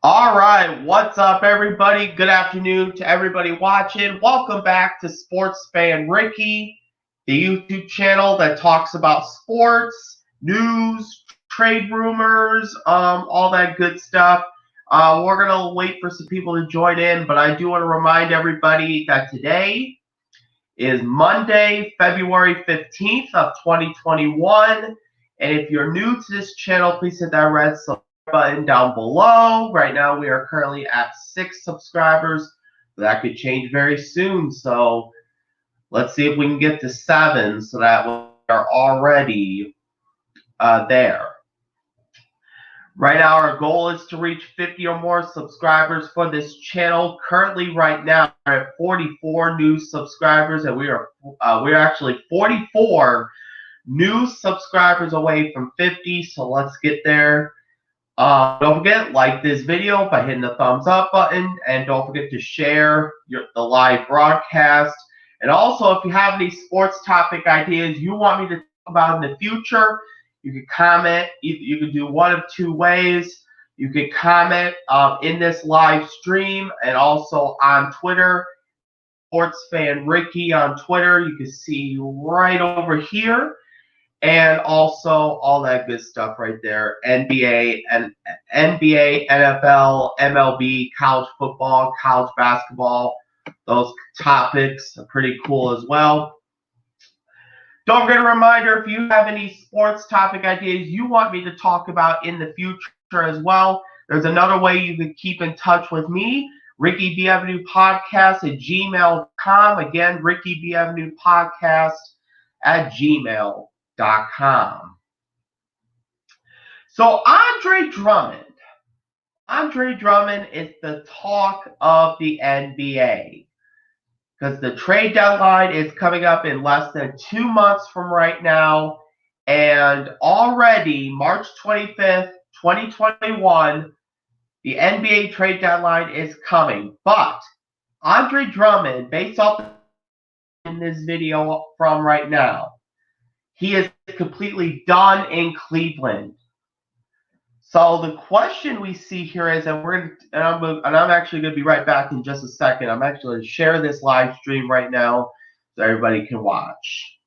All right, what's up, everybody? Good afternoon to everybody watching. Welcome back to Sports Fan Ricky, the YouTube channel that talks about sports, news, trade rumors, all that good stuff. We're gonna wait for some people to join in, but I do want to remind everybody that today is Monday, February 15th of 2021. And if you're new to this channel, please hit that red subscribe button down below. Right now, we are currently at 6 subscribers. That could change very soon. So let's see if we can get to 7 so that we are already there. Right now, our goal is to reach 50 or more subscribers for this channel. Currently, right now, we're at 44 new subscribers, and we're actually 44 new subscribers away from 50. So let's get there. Don't forget, like this video by hitting the thumbs up button, and don't forget to share the live broadcast. And also, if you have any sports topic ideas you want me to talk about in the future, you can comment. You can do one of two ways. You can comment in this live stream and also on Twitter. Sports Fan Ricky on Twitter. You can see right over here. And also all that good stuff right there. NBA, NFL, MLB, college football, college basketball. Those topics are pretty cool as well. Don't forget a reminder, if you have any sports topic ideas you want me to talk about in the future as well, there's another way you can keep in touch with me. Ricky B Avenue Podcast at gmail.com. Again, Ricky B Avenue Podcast at gmail.com. So Andre Drummond is the talk of the NBA because the trade deadline is coming up in less than 2 months from right now, and already March 25th, 2021, the NBA trade deadline is coming. But Andre Drummond, based off in this video from right now, he is completely done in Cleveland. So the question we see here is, and I'm actually going to be right back in just a second. I'm actually going to share this live stream right now so everybody can watch.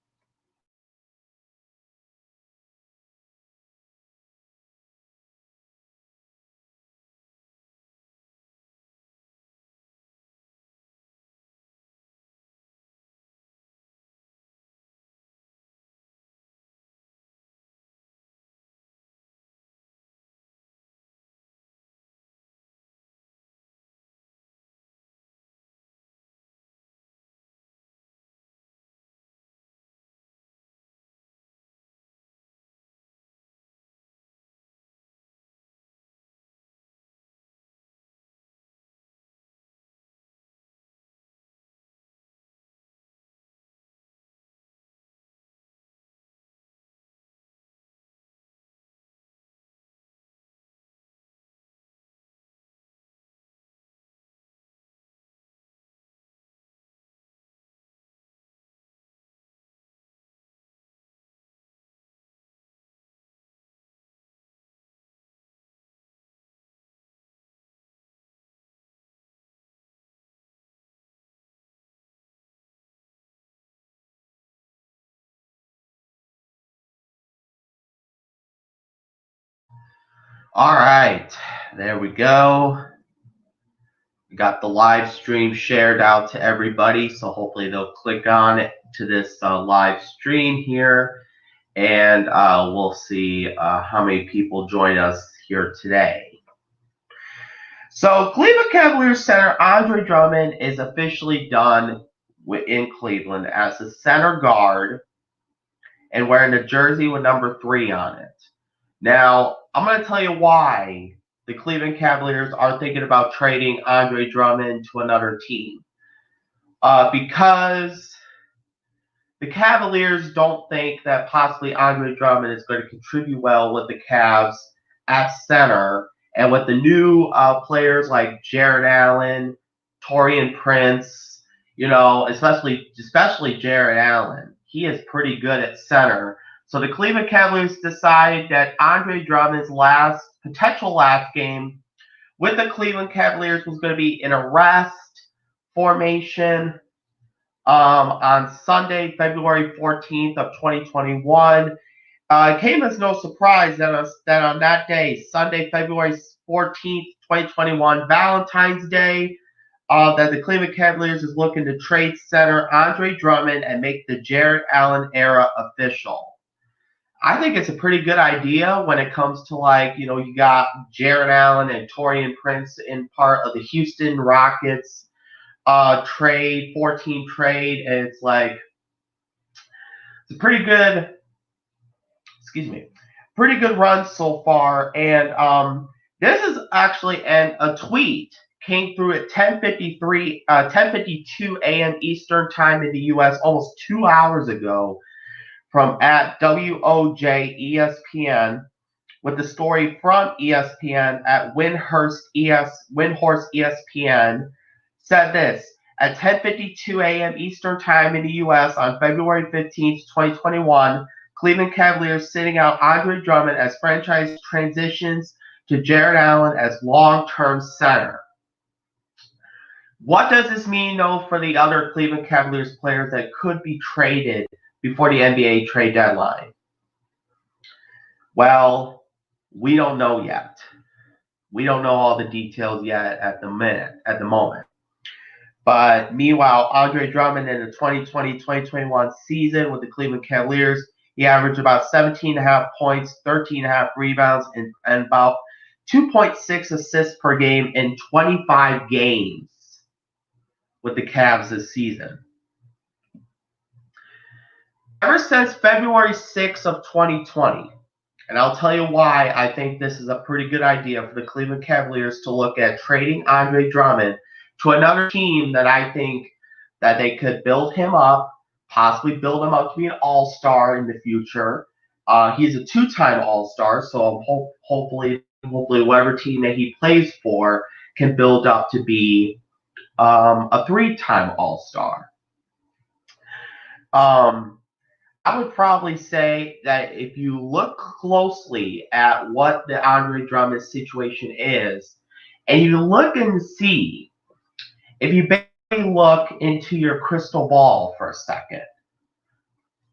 All right, there we go. We got the live stream shared out to everybody, so hopefully they'll click on it to this live stream here, and we'll see how many people join us here today. So Cleveland Cavaliers center Andre Drummond is officially done in Cleveland as a center guard and wearing a jersey with number 3 on it. Now, I'm going to tell you why the Cleveland Cavaliers are thinking about trading Andre Drummond to another team. Because the Cavaliers don't think that possibly Andre Drummond is going to contribute well with the Cavs at center. And with the new players like Jared Allen, Taurean Prince, especially Jared Allen, he is pretty good at center. So the Cleveland Cavaliers decide that Andre Drummond's potential last game with the Cleveland Cavaliers was going to be in a rest formation on Sunday, February 14th of 2021. It came as no surprise that on that day, Sunday, February 14th, 2021, Valentine's Day, that the Cleveland Cavaliers is looking to trade center Andre Drummond and make the Jarrett Allen era official. I think it's a pretty good idea when it comes to, like, you got Jarrett Allen and Taurean Prince in part of the Houston Rockets trade, 14 trade, and it's like, it's a pretty good run so far. And this is actually a tweet came through at 10:52 a.m. Eastern time in the U.S. almost 2 hours ago from at WOJ ESPN, with the story from ESPN at Windhorst ESPN, said this: at 10:52 a.m. Eastern time in the U.S. on February 15th, 2021, Cleveland Cavaliers sitting out Andre Drummond as franchise transitions to Jarrett Allen as long-term center. What does this mean, though, for the other Cleveland Cavaliers players that could be traded before the NBA trade deadline? Well, we don't know yet. We don't know all the details yet at the moment. But meanwhile, Andre Drummond in the 2020-2021 season with the Cleveland Cavaliers, he averaged about 17.5 points, 13.5 rebounds, and about 2.6 assists per game in 25 games with the Cavs this season. Ever since February 6th of 2020, and I'll tell you why I think this is a pretty good idea for the Cleveland Cavaliers to look at trading Andre Drummond to another team that I think that they could build him up, possibly build him up to be an all-star in the future. He's a two-time all-star, so hopefully whatever team that he plays for can build up to be a three-time all-star. I would probably say that if you look closely at what the Andre Drummond situation is, and you look and see, if you basically look into your crystal ball for a second,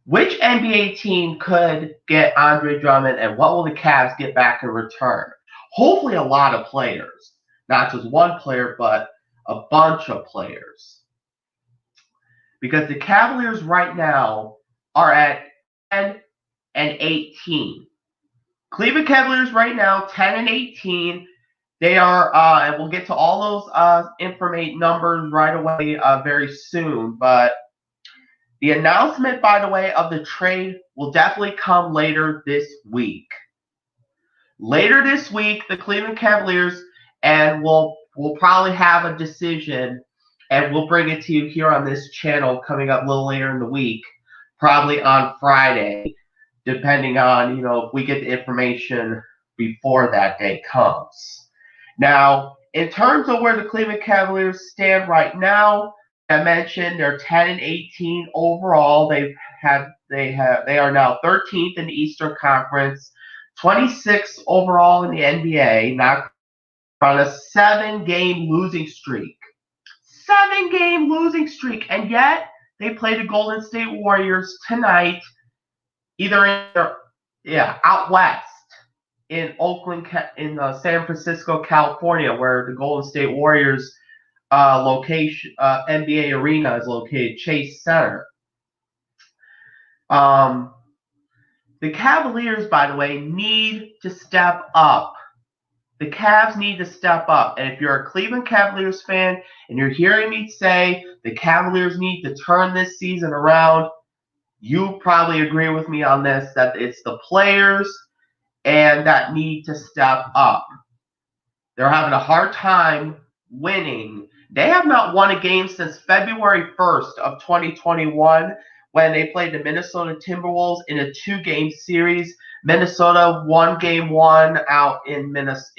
which NBA team could get Andre Drummond, and what will the Cavs get back in return? Hopefully a lot of players. Not just one player, but a bunch of players. Because the Cavaliers right now are at 10 and 18. Cleveland Cavaliers right now, 10 and 18. They are, and we'll get to all those numbers right away very soon. But the announcement, by the way, of the trade will definitely come later this week. Later this week, the Cleveland Cavaliers, and we'll probably have a decision, and we'll bring it to you here on this channel coming up a little later in the week, probably on Friday, depending on, if we get the information before that day comes. Now, in terms of where the Cleveland Cavaliers stand right now, I mentioned they're 10 and 18 overall. They are now 13th in the Eastern Conference, 26th overall in the NBA, not on a 7-game losing streak. 7-game losing streak, and yet they play the Golden State Warriors tonight, out west in Oakland, in San Francisco, California, where the Golden State Warriors location, NBA arena is located, Chase Center. The Cavaliers, by the way, need to step up. The Cavs need to step up. And if you're a Cleveland Cavaliers fan and you're hearing me say the Cavaliers need to turn this season around, you probably agree with me on this, that it's the players and that need to step up. They're having a hard time winning. They have not won a game since February 1st of 2021 when they played the Minnesota Timberwolves in a 2-game series. Minnesota won game 1 out in Minneapolis,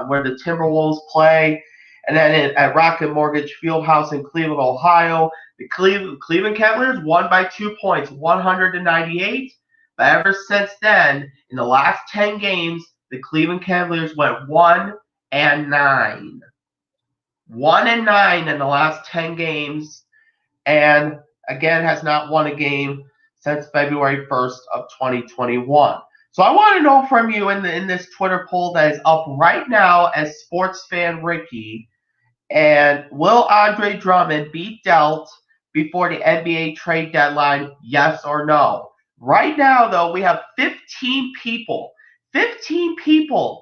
where the Timberwolves play. And then at Rocket Mortgage Fieldhouse in Cleveland, Ohio, the Cleveland Cavaliers won by 2 points, 198 But ever since then, in the last 10 games, the Cleveland Cavaliers went 1-9. 1-9 in the last 10 games, and again has not won a game since February 1st of 2021. So I want to know from you in this Twitter poll that is up right now as sports fan Ricky, and will Andre Drummond be dealt before the NBA trade deadline, yes or no? Right now, though, we have 15 people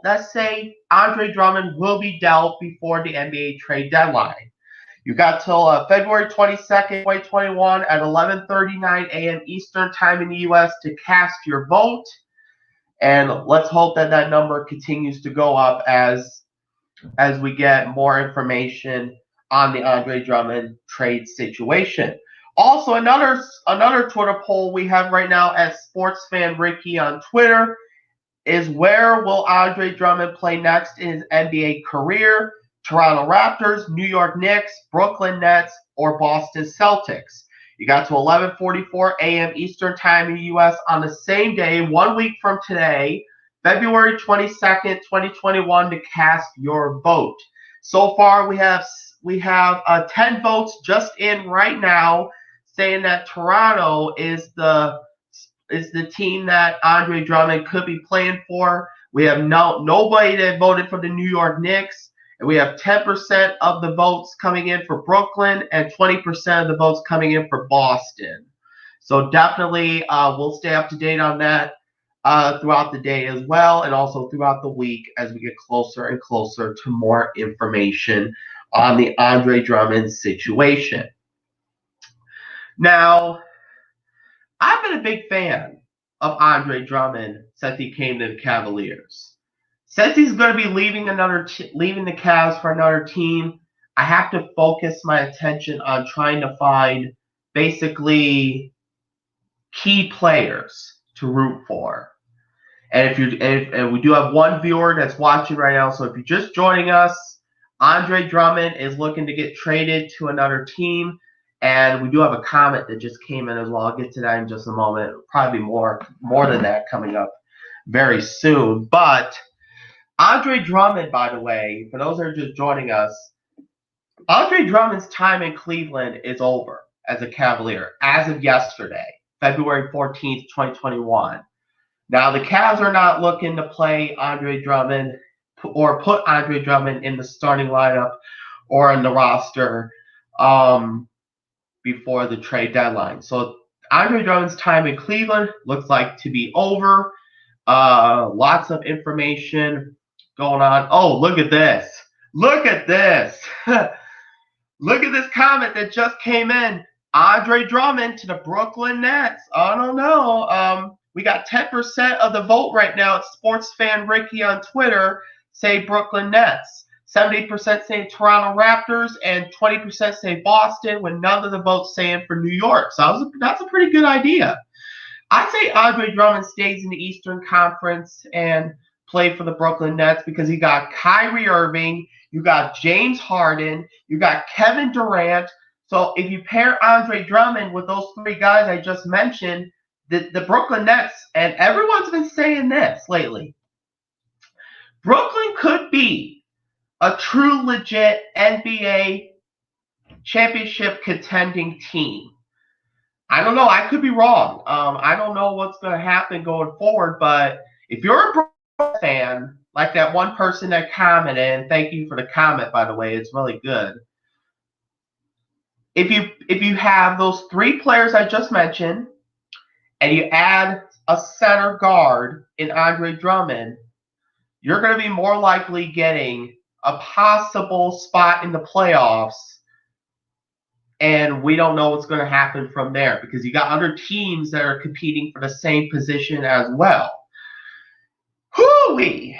that say Andre Drummond will be dealt before the NBA trade deadline. You got till February 22nd, 2021 at 11:39 a.m. Eastern Time in the U.S. to cast your vote. And let's hope that that number continues to go up as we get more information on the Andre Drummond trade situation. Also, another Twitter poll we have right now at Sports Fan Ricky on Twitter is, where will Andre Drummond play next in his NBA career? Toronto Raptors, New York Knicks, Brooklyn Nets, or Boston Celtics? You got to 11:44 a.m. Eastern Time in the U.S. on the same day, 1 week from today, February 22nd, 2021, to cast your vote. So far, we have 10 votes just in right now, saying that Toronto is the team that Andre Drummond could be playing for. We have nobody that voted for the New York Knicks, and we have 10% of the votes coming in for Brooklyn and 20% of the votes coming in for Boston. So definitely we'll stay up to date on that throughout the day as well, and also throughout the week as we get closer and closer to more information on the Andre Drummond situation. Now, I've been a big fan of Andre Drummond since he came to the Cavaliers. Since he's going to be leaving the Cavs for another team, I have to focus my attention on trying to find basically key players to root for. And we do have one viewer that's watching right now, so if you're just joining us, Andre Drummond is looking to get traded to another team. And we do have a comment that just came in as well. I'll get to that in just a moment. Probably more than that coming up very soon. But Andre Drummond, by the way, for those that are just joining us, Andre Drummond's time in Cleveland is over as a Cavalier as of yesterday, February 14th, 2021. Now, the Cavs are not looking to play Andre Drummond or put Andre Drummond in the starting lineup or in the roster before the trade deadline. So Andre Drummond's time in Cleveland looks like to be over. Lots of information going on. Oh, look at this. Look at this. Look at this comment that just came in. Andre Drummond to the Brooklyn Nets. I don't know. We got 10% of the vote right now at Sports Fan Ricky on Twitter say Brooklyn Nets. 70% saying Toronto Raptors, and 20% say Boston, with none of the votes saying for New York. So that's a pretty good idea. I'd say Andre Drummond stays in the Eastern Conference and play for the Brooklyn Nets because you got Kyrie Irving, you got James Harden, you got Kevin Durant. So if you pair Andre Drummond with those three guys I just mentioned, the Brooklyn Nets, and everyone's been saying this lately, Brooklyn could be a true, legit NBA championship contending team. I don't know. I could be wrong. I don't know what's going to happen going forward. But if you're a Brooklyn fan, like that one person that commented, and thank you for the comment, by the way, it's really good. If you have those three players I just mentioned, and you add a center guard in Andre Drummond, you're going to be more likely getting a possible spot in the playoffs, and we don't know what's going to happen from there because you got other teams that are competing for the same position as well. Hoo-wee!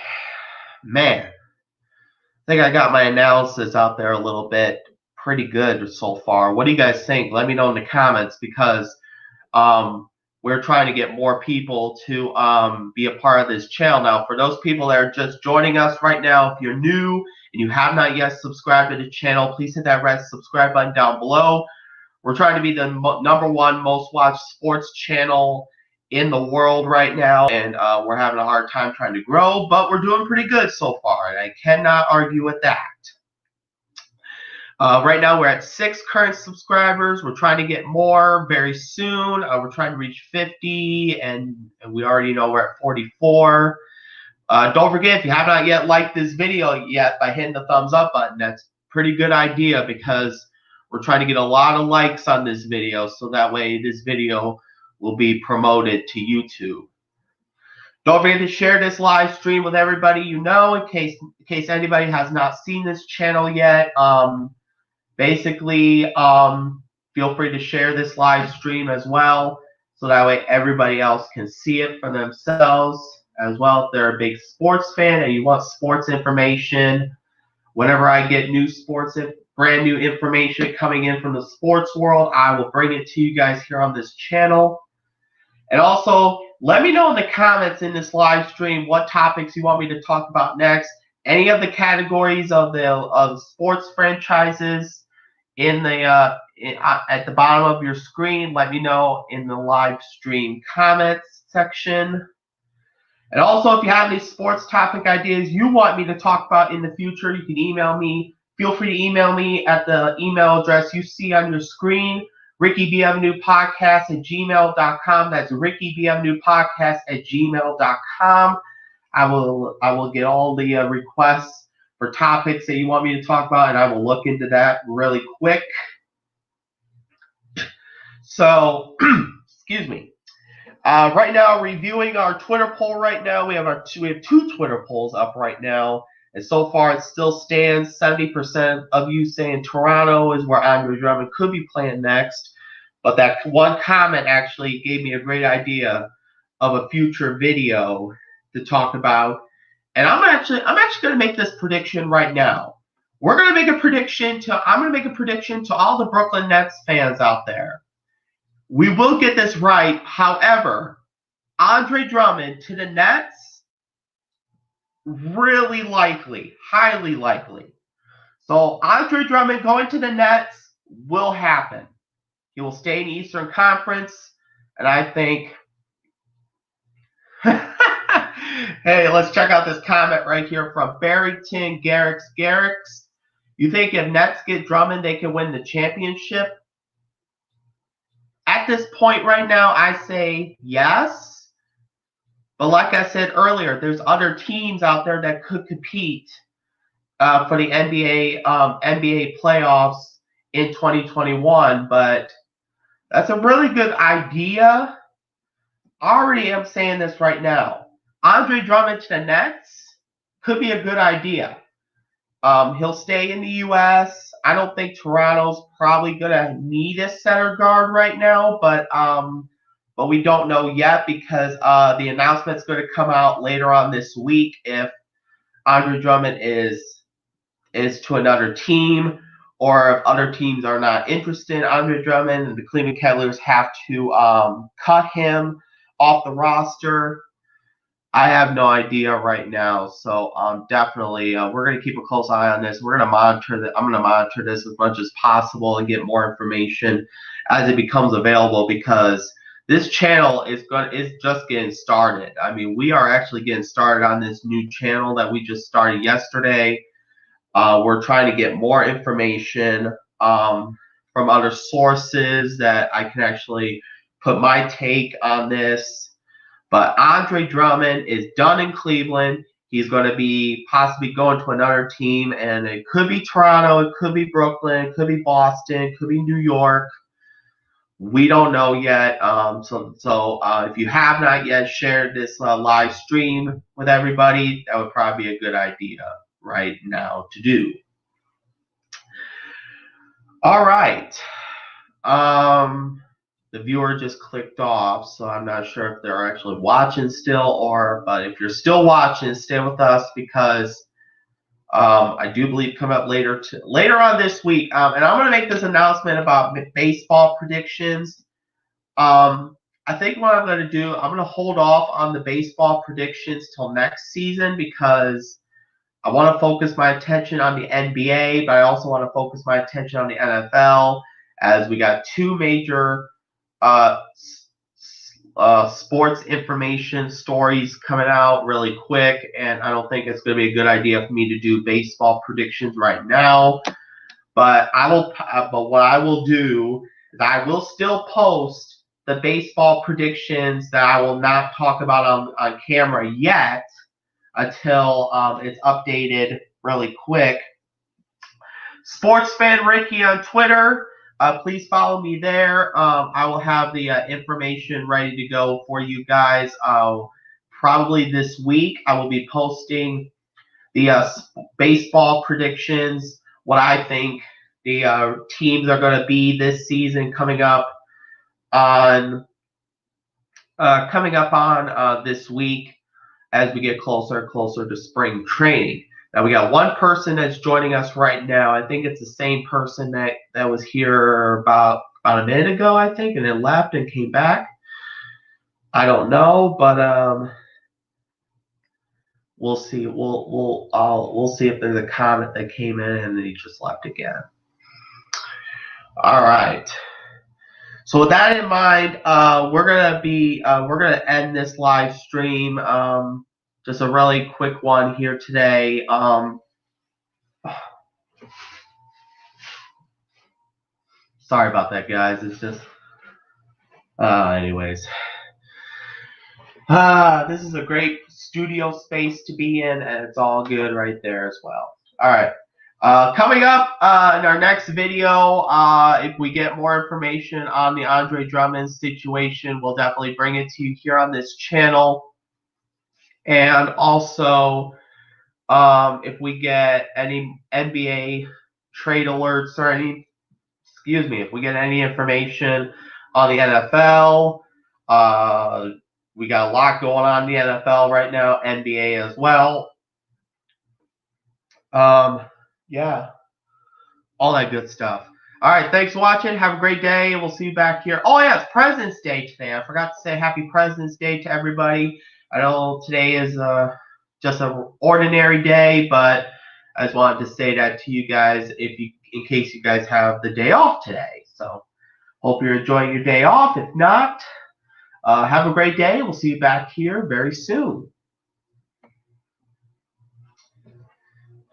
Man, I think I got my analysis out there a little bit pretty good so far. What do you guys think? Let me know in the comments because we're trying to get more people to be a part of this channel. Now, for those people that are just joining us right now, if you're new and you have not yet subscribed to the channel, please hit that red subscribe button down below. We're trying to be the #1 most watched sports channel in the world right now, and we're having a hard time trying to grow, but we're doing pretty good so far, and I cannot argue with that. Right now, we're at 6 current subscribers. We're trying to get more very soon. We're trying to reach 50, and we already know we're at 44. Don't forget, if you have not yet liked this video yet by hitting the thumbs up button, that's a pretty good idea because we're trying to get a lot of likes on this video so that way this video will be promoted to YouTube. Don't forget to share this live stream with everybody you know in case anybody has not seen this channel yet. Basically, feel free to share this live stream as well so that way everybody else can see it for themselves as well. If they're a big sports fan and you want sports information, whenever I get new sports, brand new information coming in from the sports world, I will bring it to you guys here on this channel. And also, let me know in the comments in this live stream what topics you want me to talk about next. Any of the categories of the sports franchises in the at the bottom of your screen, let me know in the live stream comments section. And also, if you have any sports topic ideas you want me to talk about in the future, you can email me. Feel free to email me at the email address you see on your screen, rickybmnewpodcast@gmail.com. That's rickybmnewpodcast@gmail.com. I will get all the requests for topics that you want me to talk about, and I will look into that really quick. So, excuse me. Right now, reviewing our Twitter poll. Right now, we have 2 Twitter polls up right now, and so far it still stands. 70% of you saying Toronto is where Andre Drummond could be playing next, but that one comment actually gave me a great idea of a future video to talk about. And I'm actually going to make this prediction right now. I'm going to make a prediction to all the Brooklyn Nets fans out there. We will get this right. However, Andre Drummond to the Nets, really likely, highly likely. So Andre Drummond going to the Nets will happen. He will stay in the Eastern Conference, and I think hey, let's check out this comment right here from Barrington Garrix. You think if Nets get Drummond, they can win the championship? At this point right now, I say yes. But like I said earlier, there's other teams out there that could compete for the NBA playoffs in 2021. But that's a really good idea. I already am saying this right now. Andre Drummond to the Nets could be a good idea. He'll stay in the U.S. I don't think Toronto's probably going to need a center guard right now, but we don't know yet because the announcement's going to come out later on this week if Andre Drummond is to another team or if other teams are not interested in Andre Drummond and the Cleveland Cavaliers have to cut him off the roster. I have no idea right now, so definitely we're going to keep a close eye on this. We're going to monitor that. I'm going to monitor this as much as possible and get more information as it becomes available because this channel is just getting started. I mean, we are actually getting started on this new channel that we just started yesterday. We're trying to get more information from other sources that I can actually put my take on this. But Andre Drummond is done in Cleveland. He's going to be possibly going to another team, and it could be Toronto, it could be Brooklyn, it could be Boston, it could be New York. We don't know yet. So if you have not yet shared this live stream with everybody, that would probably be a good idea right now to do. All right. The viewer just clicked off, so I'm not sure if they're actually watching still but if you're still watching, stay with us because I do believe come up later on this week. And I'm going to make this announcement about baseball predictions. I think what I'm going to do, I'm going to hold off on the baseball predictions till next season because I want to focus my attention on the NBA, but I also want to focus my attention on the NFL as we got 2 major sports information stories coming out really quick, and I don't think it's going to be a good idea for me to do baseball predictions right now. But what I will do is I will still post the baseball predictions that I will not talk about on camera yet until it's updated really quick. Sports Fan Ricky on Twitter. Please follow me there. I will have the information ready to go for you guys. Probably this week, I will be posting the baseball predictions, what I think the teams are going to be this season coming up on this week as we get closer and closer to spring training. Now we got one person that's joining us right now. I think it's the same person that was here about a minute ago, I think, and then left and came back. I don't know, but we'll see. We'll see if there's a comment that came in and then he just left again. All right. So with that in mind, we're gonna end this live stream. Just a really quick one here today. Sorry about that, guys. It's just, anyways. This is a great studio space to be in, and it's all good right there as well. All right. Coming up in our next video, if we get more information on the Andre Drummond situation, we'll definitely bring it to you here on this channel. And also, if we get any NBA trade alerts or if we get any information on the NFL, we got a lot going on in the NFL right now, NBA as well. Yeah, all that good stuff. All right, thanks for watching. Have a great day, and we'll see you back here. Oh, yeah, it's President's Day today. I forgot to say Happy President's Day to everybody. I know today is just an ordinary day, but I just wanted to say that to you guys in case you guys have the day off today. So hope you're enjoying your day off. If not, have a great day. We'll see you back here very soon.